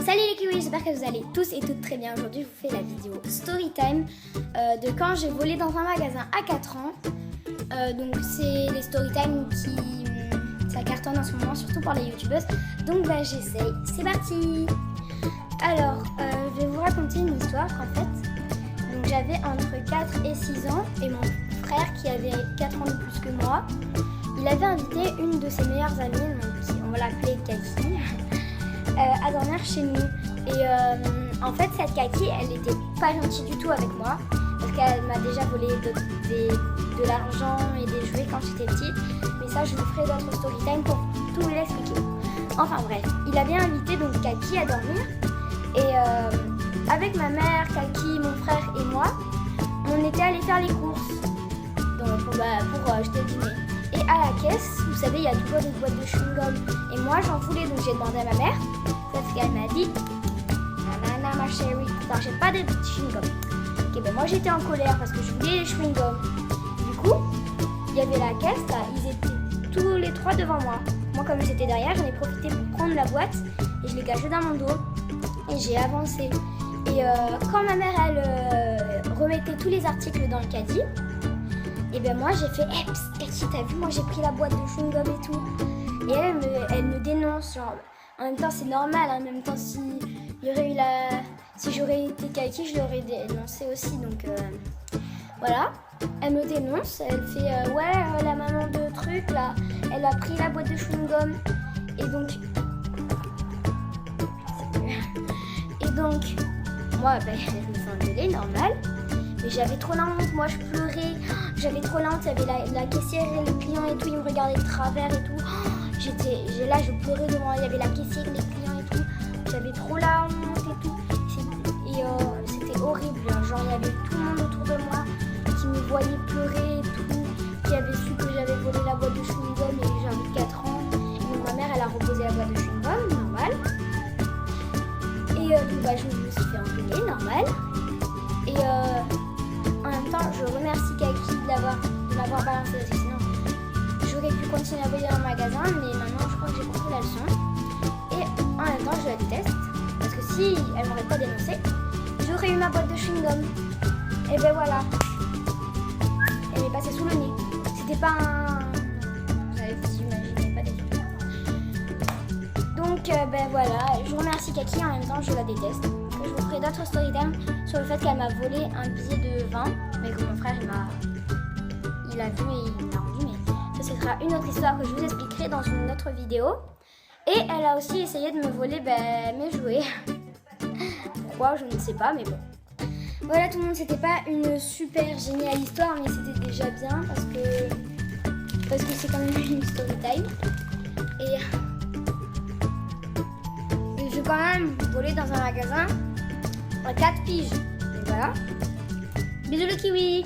Salut les kiwis, j'espère que vous allez tous et toutes très bien. Aujourd'hui, je vous fais la vidéo Storytime de quand j'ai volé dans un magasin à 4 ans. Donc, c'est les Storytime qui ça cartonne en ce moment, surtout pour les youtubeuses. Donc, j'essaye. C'est parti! Alors, je vais vous raconter une histoire en fait. Donc, j'avais entre 4 et 6 ans et mon frère qui avait 4 ans de plus que moi, il avait invité une de ses meilleures amies, donc on va l'appeler Kaki, à dormir chez nous. Et en fait, cette Kaki, elle n'était pas gentille du tout avec moi parce qu'elle m'a déjà volé de l'argent et des jouets quand j'étais petite. Mais ça, je vous ferai d'autres storytime pour tout vous l'expliquer. Enfin bref, il avait invité donc Kaki à dormir. Et avec ma mère, Kaki, mon frère et moi, on était allés faire les courses donc, pour acheter le dîner. Et à la caisse, vous savez, il y a toujours des boîtes de chewing-gum. Et moi, j'en voulais, donc j'ai demandé à ma mère. Parce qu'elle m'a dit, nanana ma chérie, t'achètes pas des chewing-gum. Ok, ben moi j'étais en colère parce que je voulais les chewing-gum. Du coup, il y avait la caisse, là, ils étaient tous les trois devant moi. Moi, comme j'étais derrière, j'en ai profité pour prendre la boîte et je l'ai cachée dans mon dos. Et j'ai avancé. Et quand ma mère, elle remettait tous les articles dans le caddie, et ben moi j'ai fait Kaki, t'as vu, moi j'ai pris la boîte de chewing-gum et tout. Et elle me dénonce, genre, en même temps c'est normal, en même temps si j'aurais été Kaki, je l'aurais dénoncé aussi, donc voilà. Elle me dénonce, elle fait ouais, la maman de truc là, elle a pris la boîte de chewing-gum. Et donc moi je me fais engueuler, normal. Mais j'avais trop la honte, moi je pleurais, j'avais trop la honte, il y avait la caissière et les clients et tout, ils me regardaient de travers et tout. Là je pleurais devant, il y avait la caissière et les clients et tout, j'avais trop la honte et tout. Et c'était horrible, genre il y avait tout le monde autour de moi qui me voyait pleurer et tout, qui avait su que j'avais volé la boîte de chewing-gum et j'avais 4 ans. Et donc ma mère elle a reposé la boîte de chewing-gum, normal. Et je me suis fait engueuler, normal. Et en même temps, je remercie Kaki de m'avoir balancé parce que sinon, j'aurais pu continuer à voler dans le magasin, mais maintenant, je crois que j'ai compris la leçon. Et en même temps, je la déteste parce que si elle m'aurait pas dénoncé, j'aurais eu ma boîte de chewing-gum. Et ben voilà. Elle m'est passée sous le nez. C'était pas un... Vous imaginez pas des trucs. Donc, voilà. Je remercie Kaki, en même temps, je la déteste. Je vous ferai d'autres storytime sur le fait qu'elle m'a volé un billet de 20, mais que mon frère il a vu et il me l'a rendu, mais ça sera une autre histoire que je vous expliquerai dans une autre vidéo. Et elle a aussi essayé de me voler mes jouets. Pourquoi, je ne sais pas, mais bon. Voilà tout le monde, c'était pas une super géniale histoire, mais c'était déjà bien parce que c'est quand même une storytime. Et je vais quand même voler dans un magasin à 4 piges. Et voilà. Bisous le kiwi!